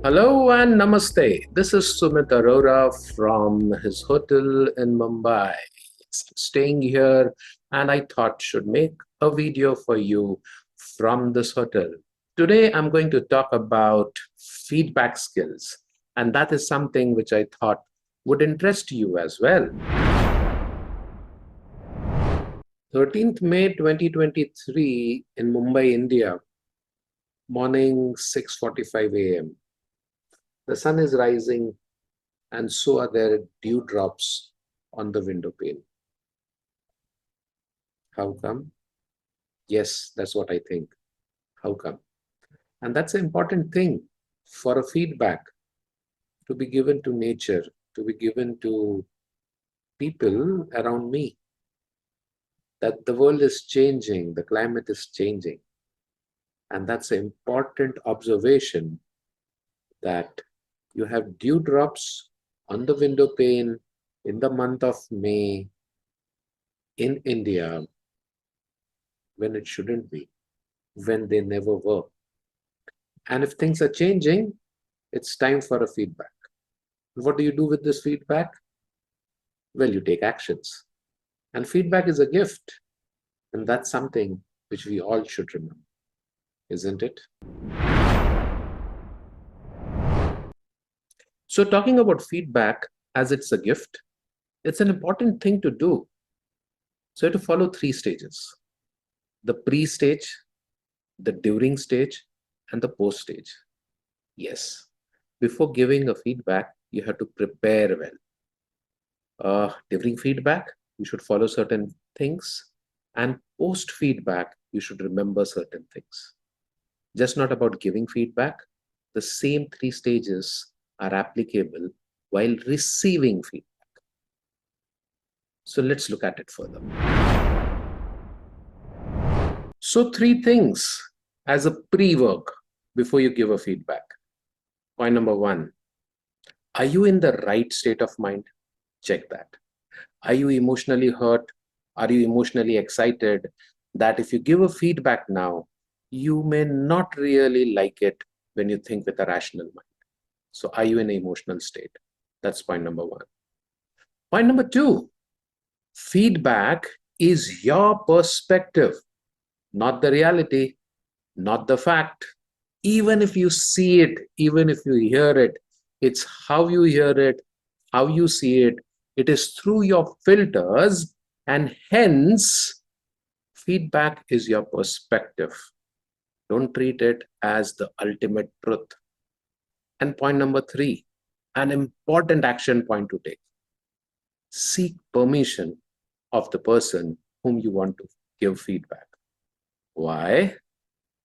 Hello and namaste. This is Sumeet Arora from his hotel in Mumbai. Yes, I'm staying here and I thought should make a video for you from this hotel. Today I'm going to talk about feedback skills, and that is something which I thought would interest you as well. 13th May 2023 in Mumbai, India, morning 6:45 a.m. The sun is rising and so are there dewdrops on the window pane. How come? Yes, that's what I think. How come? And that's an important thing for a feedback to be given to nature, to be given to people around me, that the world is changing, the climate is changing. And that's an important observation that you have dewdrops on the window pane in the month of May in India when it shouldn't be, when they never were. And if things are changing, it's time for a feedback. What do you do with this feedback? Well, you take actions. And feedback is a gift. And that's something which we all should remember, isn't it? So, talking about feedback as it's a gift, it's an important thing to do. So, you have to follow three stages: the pre stage, the during stage, and the post stage. Yes, before giving a feedback, you have to prepare well. During feedback, you should follow certain things, and post feedback, you should remember certain things. Just not about giving feedback, the same three stages are applicable while receiving feedback. So let's look at it further. So, three things as a pre work before you give a feedback. Point number one: are you in the right state of mind? Check that. Are you emotionally hurt? Are you emotionally excited? That if you give a feedback now, you may not really like it when you think with a rational mind. So, are you in an emotional state? That's point number one. Point number two: feedback is your perspective, not the reality, not the fact. Even if you see it, even if you hear it, it's how you hear it, how you see it. It is through your filters, and hence, feedback is your perspective. Don't treat it as the ultimate truth. And point number three, an important action point to take: seek permission of the person whom you want to give feedback. Why?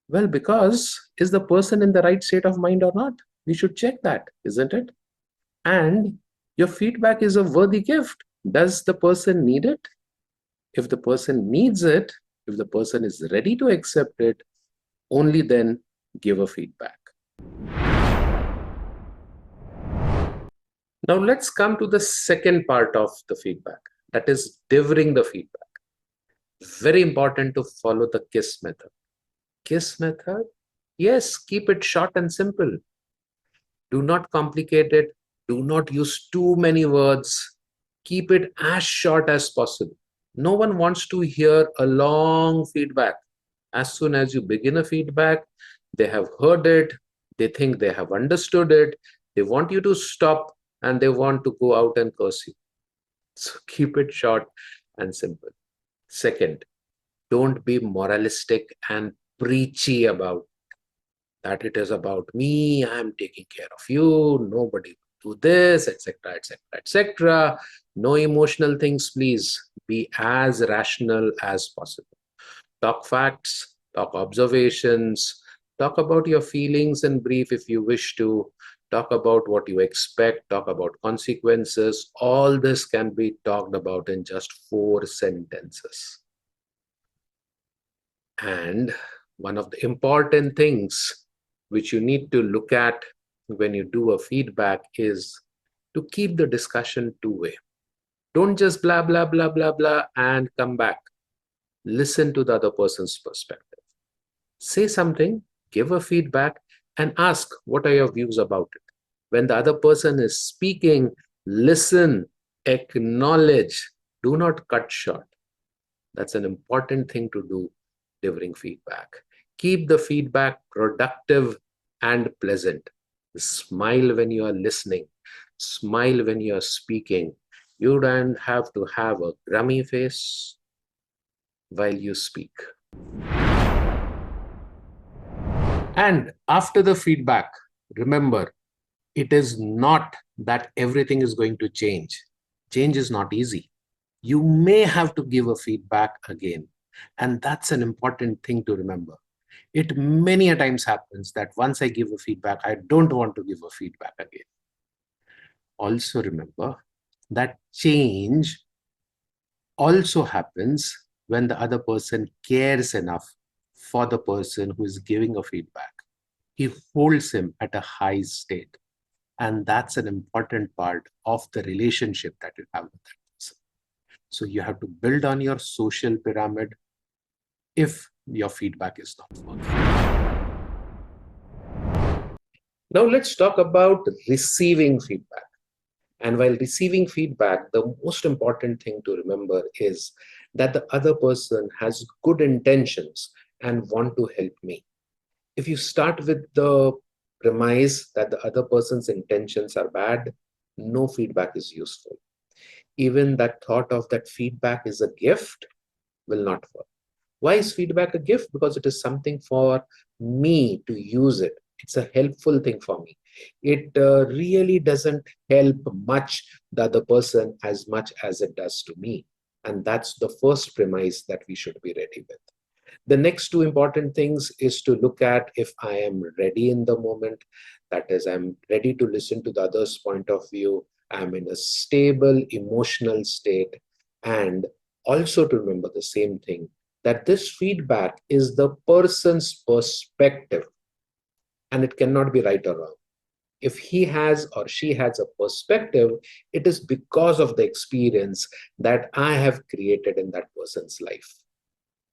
Well, because is the person in the right state of mind or not? We should check that, isn't it? And your feedback is a worthy gift. Does the person need it? If the person needs it, if the person is ready to accept it, only then give a feedback. Now let's come to the second part of the feedback, that is delivering the feedback. Very important to follow the KISS method. KISS method? Yes, keep it short and simple. Do not complicate it. Do not use too many words. Keep it as short as possible. No one wants to hear a long feedback. As soon as you begin a feedback, they have heard it, they think they have understood it, they want you to stop, and they want to go out and curse you. So keep it short and simple. Second, don't be moralistic and preachy about that. It is about me, I am taking care of you, nobody do this, etc., etc., etc. No emotional things, please. Be as rational as possible. Talk facts, talk observations, talk about your feelings in brief if you wish to, talk about what you expect, talk about consequences. All this can be talked about in just 4 sentences. And one of the important things which you need to look at when you do a feedback is to keep the discussion two-way. Don't just blah, blah, blah, blah, blah, and come back. Listen to the other person's perspective. Say something, give a feedback, and ask, what are your views about it? When the other person is speaking, listen, acknowledge, do not cut short. That's an important thing to do during feedback. Keep the feedback productive and pleasant. Smile when you are listening, smile when you are speaking. You don't have to have a grummy face while you speak. And after the feedback, remember, it is not that everything is going to change. Change is not easy. You may have to give a feedback again. And that's an important thing to remember. It many a times happens that once I give a feedback, I don't want to give a feedback again. Also remember that change also happens when the other person cares enough for the person who is giving a feedback. He holds him at a high state. And that's an important part of the relationship that you have with that person. So you have to build on your social pyramid if your feedback is not working. Now let's talk about receiving feedback. And while receiving feedback, the most important thing to remember is that the other person has good intentions and want to help me. If you start with the premise that the other person's intentions are bad, no feedback is useful. Even that thought of that feedback is a gift will not work. Why is feedback a gift? Because it is something for me to use it. It's a helpful thing for me. It really doesn't help much the other person as much as it does to me. And that's the first premise that we should be ready with. The next two important things is to look at if I am ready in the moment. That is, I'm ready to listen to the other's point of view. I'm in a stable emotional state. And also to remember the same thing, that this feedback is the person's perspective and it cannot be right or wrong. If he has or she has a perspective, it is because of the experience that I have created in that person's life.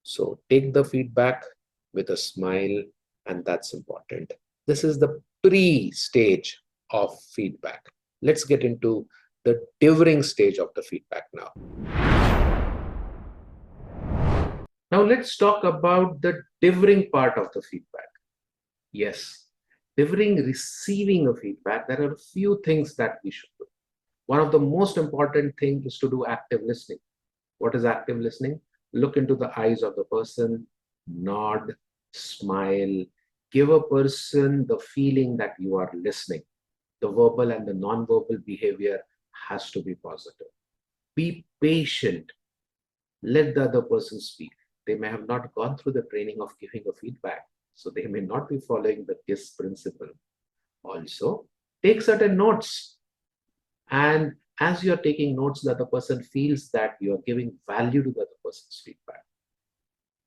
So take the feedback with a smile, and that's important. This is the pre-stage of feedback. Let's get into the during stage of the feedback now. Now let's talk about the during part of the feedback. Yes, during receiving a feedback, there are a few things that we should do. One of the most important things is to do active listening. What is active listening? Look into the eyes of the person, nod, smile, give a person the feeling that you are listening. The verbal and the non-verbal behavior has to be positive. Be patient. Let the other person speak. They may have not gone through the training of giving a feedback, so they may not be following the KISS principle. Also, take certain notes. And as you're taking notes, the other person feels that you're giving value to the other person's feedback.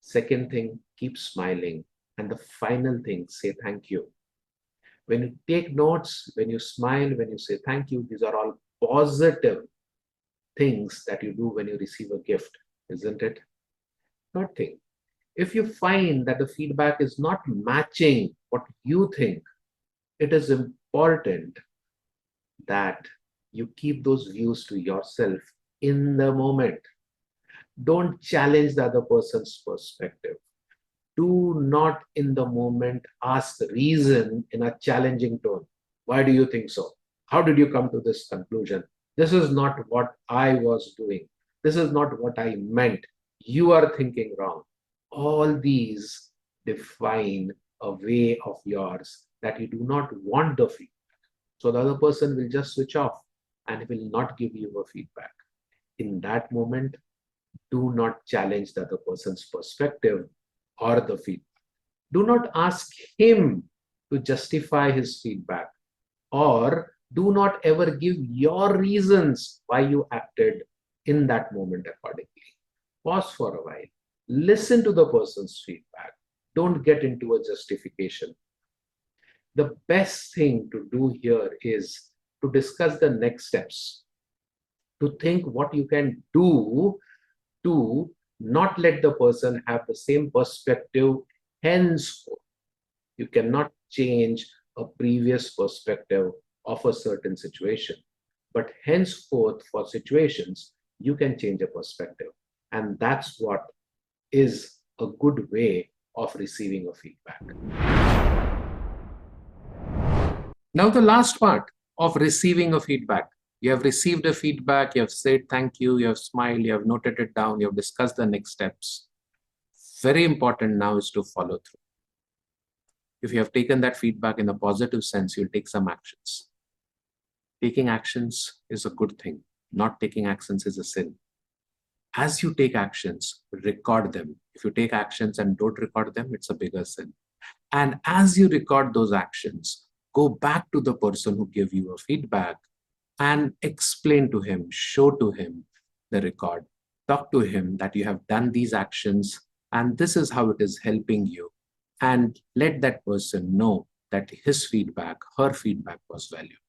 Second thing, keep smiling. And the final thing, say thank you. When you take notes, when you smile, when you say thank you, these are all positive things that you do when you receive a gift, isn't it? Third thing, if you find that the feedback is not matching what you think, it is important that you keep those views to yourself in the moment. Don't challenge the other person's perspective. Do not in the moment ask the reason in a challenging tone. Why do you think so? How did you come to this conclusion? This is not what I was doing. This is not what I meant. You are thinking wrong. All these define a way of yours that you do not want the feedback. So the other person will just switch off and will not give you a feedback. In that moment, do not challenge the other person's perspective or the feedback. Do not ask him to justify his feedback, or do not ever give your reasons why you acted in that moment accordingly. Pause for a while. Listen to the person's feedback. Don't get into a justification. The best thing to do here is to discuss the next steps, to think what you can do to not let the person have the same perspective henceforth. You cannot change a previous perspective of a certain situation. But henceforth, for situations, you can change a perspective. And that's what is a good way of receiving a feedback. Now, the last part of receiving a feedback. You have received a feedback, you have said thank you, you have smiled, you have noted it down, you have discussed the next steps. Very important now is to follow through. If you have taken that feedback in a positive sense, you'll take some actions. Taking actions is a good thing. Not taking actions is a sin. As you take actions, record them. If you take actions and don't record them, it's a bigger sin. And as you record those actions, go back to the person who gave you a feedback and explain to him, show to him the record. Talk to him that you have done these actions and this is how it is helping you. And let that person know that his feedback, her feedback was valued.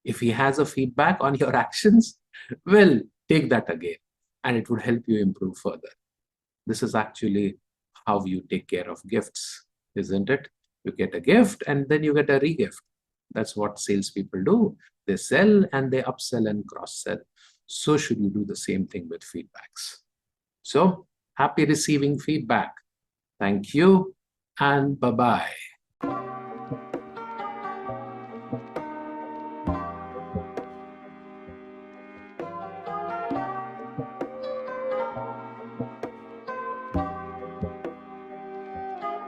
If he has a feedback on your actions, well, take that again and it would help you improve further. This is actually how you take care of gifts, isn't it? You get a gift and then you get a re-gift. That's what salespeople do. They sell and they upsell and cross-sell. So should you do the same thing with feedbacks. So happy receiving feedback. Thank you and bye-bye.